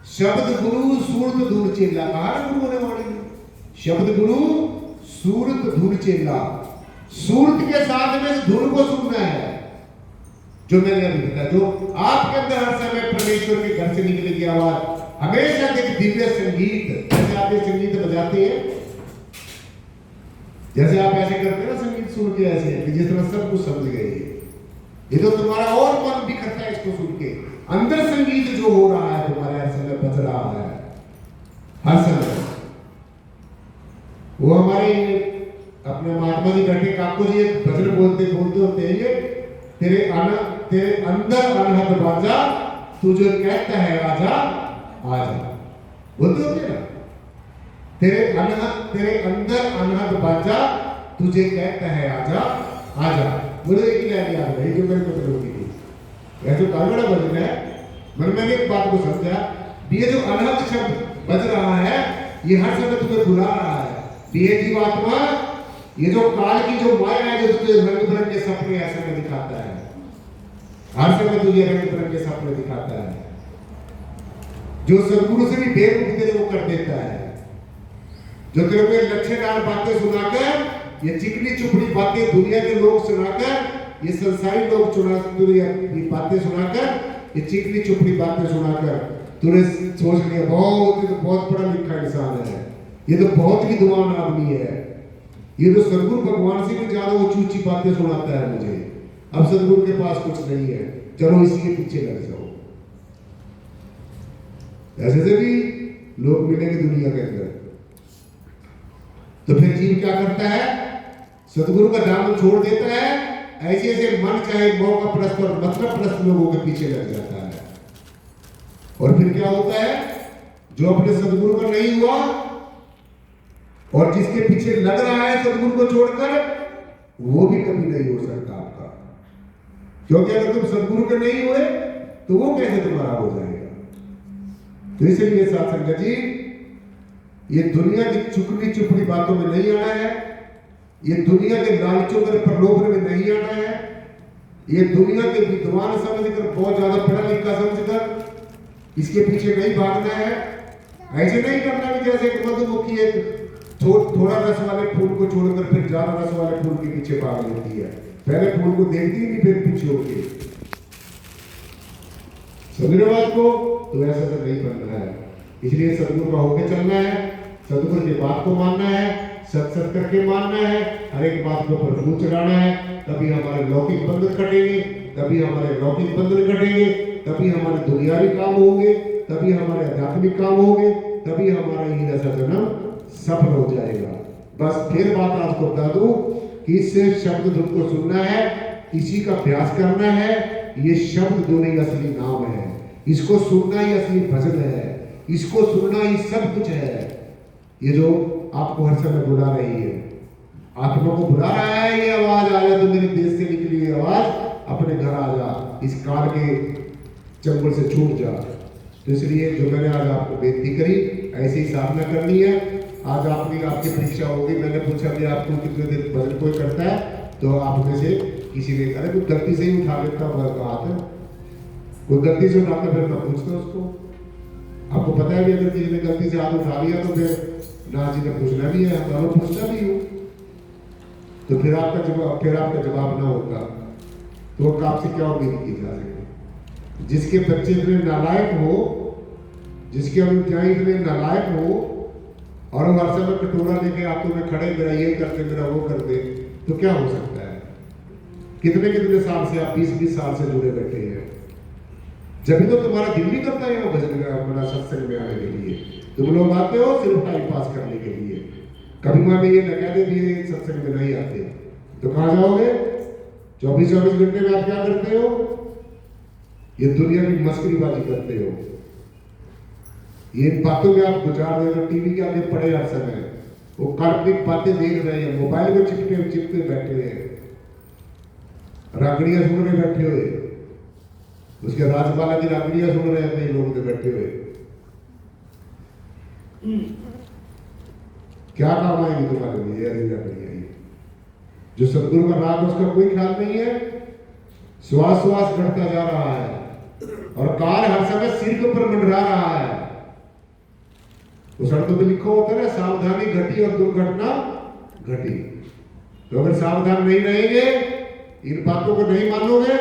शब्द गुरु सूरत धूल चेला, कहा ना गुरु ने वाणी में, शब्द गुरु सूरत धूल चेला। सूरत के साथ में धुन को सुनना है, जो मैंने अभी बताया, जो आपके अंदर हर समय परमेश्वर के घर से निकलेगी आवाज, हमेशा एक दिव्य संगीत। जैसे आप ये संगीत बजाते हैं, जैसे आप ऐसे करते हैं ना संगीत सुन के, ऐसे कि जिस तरह सब कुछ समझ गए, ये तो तुम्हारा और मन भी करता है इसको सुन के। अंदर संगीत जो हो रहा है तुम्हारे हर समय बज रहा है, हर समय। वो हमारे अपने महात्मा जी बैठे काको जी एक भजन बोलते होते हैं, तेरे अंदर अनहद बाजा, तू जो कहता है आजा आजा, बोलते होते ना, तेरे अंदर अनहद बाजा, तुझे कहता है आजा आजा। मुझे एक ही लाइन याद रही जो मेरे को चलोगी थी, यह जो कागड़ा भजन है, मैंने एक बात को समझा, ये जो अनहद शब्द बज रहा है, ये हर समय तुम्हें बुला रहा है। ये जीवात्मा, ये जो काल की जो माया है, जो तुझे रंग बिरंगे सपने ऐसे में दिखाता है, हर समय तुझे रंग बिरंगे सपने दिखाता है, जो सदगुरु से भी बेवकूफ तेरे को कर देता है, जो तेरे को लच्छेदार बातें सुनाकर, ये चिकनी चुपड़ी बातें दुनिया के लोग सुनाकर, ये संसारी लोग बातें सुनाकर, ये चिकनी चुपड़ी बातें सुनाकर तूने सोच लिया बहुत पढ़ा लिखा इंसान है, ये तो बहुत विद्वान आदमी है, ये तो सदगुरु भगवान से भी ज्यादा ऊंची ऊंची बातें सुनाता है मुझे। अब सदगुरु के पास कुछ नहीं है, चलो इसी के पीछे लग जाओ। ऐसे से भी लोग मिलेंगे दुनिया के अंदर। तो फिर जीव क्या करता है, सदगुरु का दामन छोड़ देता है, ऐसे ऐसे मन चाहे मौका प्रस्त और मतलब प्रस्त लोगों के पीछे लग जाता है। और फिर क्या होता है, जो अपने सदगुरु का नहीं हुआ और जिसके पीछे लग रहा है सदगुरु को छोड़कर, वो भी कभी नहीं हो सकता आपका, क्योंकि अगर तुम सदगुरु के नहीं हुए तो वो कैसे तुम्हारा हो जाएगा। तो इसलिए साथ संगत जी, ये दुनिया की चुकनी चुपड़ी बातों में नहीं आना है, ये दुनिया के लालचों पर प्रलोभन में नहीं आना है, ये दुनिया के विद्वान समझकर, बहुत ज्यादा पढ़ा लिखा समझकर इसके पीछे नहीं भागना है। ऐसे नहीं करना कि जैसे एक मधुमक्खी एक थोड़ा रस वाले फूल को छोड़कर फिर ज्यादा रस वाले फूल के पीछे भाग लेती है, पहले फूल को देखती नहीं फिर पीछे होती। समझने बात को, तो ऐसा तो नहीं बनना है। इसलिए सदगुरु का होके चलना है, सदगुरु की बात को मानना है, सत करके मानना है, हर एक बात के ऊपर मुंह चढ़ाना है, तभी हमारे लौकिक बंधन कटेंगे, तभी हमारे लौकिक बंधन कटेंगे, तभी हमारे दुनियावी काम होंगे, तभी हमारे आध्यात्मिक काम होंगे, तभी हमारा ये ऐसा जन्म सफल हो जाएगा। बस फिर बात आपको बता दूं कि इससे शब्द धुन को सुनना है, इसी का अभ्यास करना है। ये शब्द धुन ही असली नाम है, इसको सुनना ही असली भजन है, इसको सुनना ही सब कुछ है। ये जो आपको हर समय बुला रही है, आत्मा को बुला रहा है, ये आवाज आ जा, तो मेरे देश से निकली ये आवाज, अपने घर आ जा, इस काल के चंगुल से छूट जा। तो इसलिए जो मैंने आज आपको बेनती करी, ऐसी ही साधना करनी है। आज आपकी परीक्षा होगी, मैंने पूछा कि आपको कितने दिन भजन कोई करता है, तो आप में से किसी ने कहा कोई गलती से ही उठा लेता हाथ, कोई गलती से उठाता, फिर मैं पूछता उसको। आपको पता है भी अगर किसी ने गलती से हाथ उठा लिया तो फिर ना जी ने पूछना भी है, मैं पूछता भी हूँ, तो फिर आपका जवाब ना होता तो आपसे क्या उम्मीद की जा सके। जिसके बच्चे इतने नालायक हो, जिसके अनुयायी इतने नालायक हो, और वो हर समय कटोरा लेके हाथों में खड़े, मेरा ये करते, मेरा वो करते, तो क्या हो सकता है। कितने कितने साल से आप 20-20 साल से जुड़े बैठे हैं, जब तो तुम्हारा दिल नहीं करता है वो भजन अपना सत्संग में आने के लिए। तुम लोग आते हो सिर्फ टाइम पास करने के लिए, कभी मैं ये न कह दे दिए सत्संग में नहीं आते, तो कहाँ जाओगे। 24-24 घंटे में आप क्या करते हो, ये दुनिया की मस्करीबाजी करते हो, ये बातों में आप गुजार रहे हो, टीवी के आगे पड़े हर समय, वो काल्पनिक बातें देख रहे हैं, मोबाइल में चिपके बैठे हैं, रागड़ियां सुन रहे बैठे हुए, उसके राजपाला की रागड़ियां सुन रहे हैं कई लोगों के बैठे हुए। क्या काम आएगी तुम्हारे लिए ऐसी रागड़ियां? जो सदगुरु का राग उसका कोई ख्याल नहीं है, श्वास घटता जा रहा है, और काल हर समय सिर के ऊपर मंडरा रहा है, वो सड़कों पे लिखा होता है ना, सावधानी घटी और दुर्घटना घटी। तो अगर सावधान नहीं रहेंगे, इन बातों को नहीं मानोगे,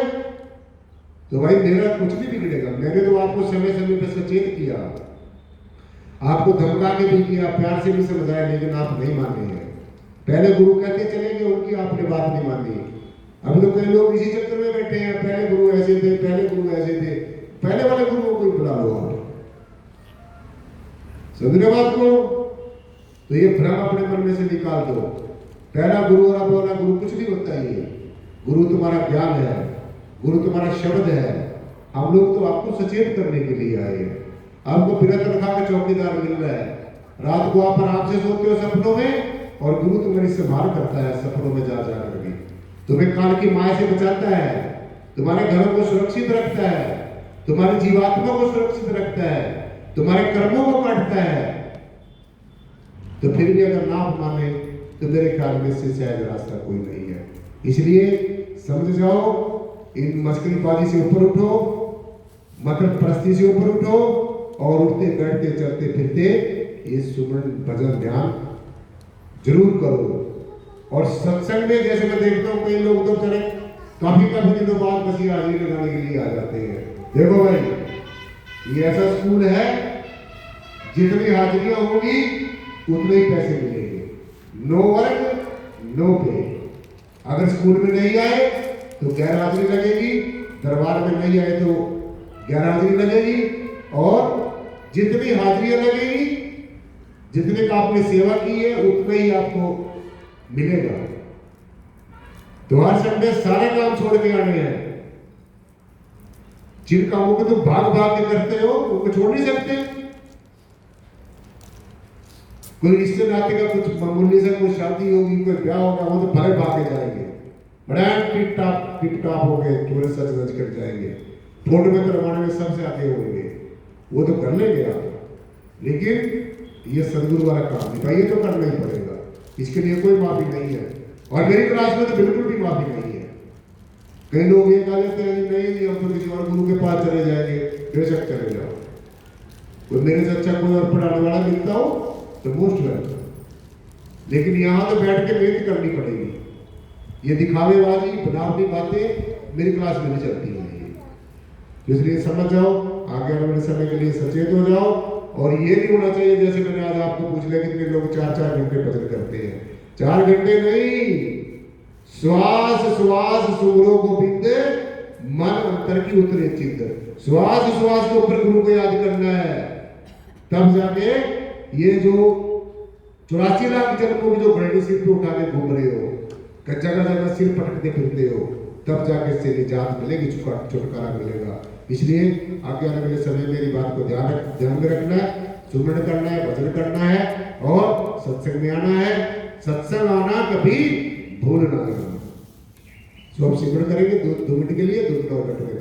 तो भाई मेरा कुछ नहीं बिगड़ेगा। मैंने तो आपको समय समय पर सचेत किया, आपको धमका के भी किया, प्यार से भी समझाया, लेकिन आप नहीं माने हैं। पहले गुरु कहते चलेंगे, उनकी आपने बात नहीं मानी। अभी तो कई लोग इसी चक्कर में बैठे हैं, पहले गुरु ऐसे थे, पहले गुरु ऐसे थे। पहले वाले गुरुओं को ही बुला लो आप, समझे बात को? तो ये भ्रम अपने मन में से निकाल दो। पहला गुरु और अब वाला गुरु कुछ नहीं होता ही है। गुरु तुम्हारा ज्ञान है, गुरु तुम्हारा शब्द है। हम लोग तो आपको सचेत करने के लिए आए हैं। आपको बिना तनख्वाह का चौकीदार मिल रहा है, रात को आप आराम से सोते हो सपनों में, और गुरु तुम्हारी संभाल करता है सपनों में जा कर भी। तुम्हें काल की माया से बचाता है, तुम्हारे घरों को सुरक्षित रखता है, तुम्हारी जीवात्मा को सुरक्षित रखता है, तुम्हारे कर्मों को काटता है। तो फिर भी अगर ना माने तो मेरे ख्याल में इससे शायद रास्ता कोई नहीं है। इसलिए समझ जाओ, इन मस्करीबाजी से ऊपर उठो, मतलब परस्ती से ऊपर उठो, और उठते बैठते चलते फिरते ये सुमन भजन ध्यान जरूर करो। और सत्संग में जैसे मैं देखता हूँ कई लोग तो चले काफी दिनों बाद बस ये हाजिरी लगाने के लिए आ जाते हैं। देखो भाई, ये ऐसा स्कूल है, जितनी हाजिरियां होंगी उतने ही पैसे मिलेंगे। नो वर्क नो पे। अगर स्कूल में नहीं आए तो गैर हाजिरी लगेगी, दरबार में नहीं आए तो गैर हाजिरी लगेगी, और जितनी हाजिरियां लगेगी, जितने का आपने सेवा की है, उतना ही आपको मिलेगा। तो हर संडे सारे काम छोड़ के आने हैं। जिन कामों को तो भाग भाग के करते हो उनको छोड़ नहीं सकते। कोई रिश्ते नाते का कुछ मामूली से कोई शादी होगी, कोई ब्याह होगा, वो तो भले भागे जाएंगे, बड़ा टिप टाप हो गए, थोड़े सच सच कर जाएंगे, फोटो में करवाने में सबसे आगे होंगे, वो तो कर लेंगे आप। लेकिन ये सदगुरु वाला काम नहीं, भाई ये तो करना ही पड़ेगा, इसके लिए कोई माफी नहीं है। और मेरी क्लास में तो बिल्कुल भी माफी नहीं है। कई लोग ये कह लेते हैं नहीं, हम तो किसी और गुरु के पास चले जाएंगे। बेशक चले जाओ, कोई मेरे से अच्छा कोई और पढ़ाने वाला मिलता हो तो मोस्ट वेलकम, लेकिन यहाँ तो बैठ के मेहनत करनी पड़ेगी। ये दिखावेबाजी बनावटी बातें मेरी क्लास में नहीं चलती है। इसलिए समझ जाओ, आगे आने वाले समय के लिए सचेत हो जाओ। और ये नहीं होना चाहिए जैसे मैंने आज आपको पूछ लिया कितने लोग 4-4 घंटे भजन करते हैं। 4 घंटे नहीं, श्वास श्वास सुमरो गोविंद, मन अंतर की उतरे चित्त। श्वास श्वास के ऊपर गुरु को याद करना है, तब जाके ये जो 84 लाख जन्मों की जो घड़ी सिर पे उठा के घूम रहे हो, जगह जगह सिर पटकते फिरते हो, तब जाके इससे निजात मिलेगी, छुटकारा मिलेगा। इसलिए आगे आने वाले समय मेरी बात को ध्यान में रखना है, सुमरण करना है, भजन करना है, और सत्संग में आना है। सत्संग आना कभी भूलना नहीं। तो हम सिमरण करेंगे 2 मिनट के लिए, 2 मिनट और बैठेंगे।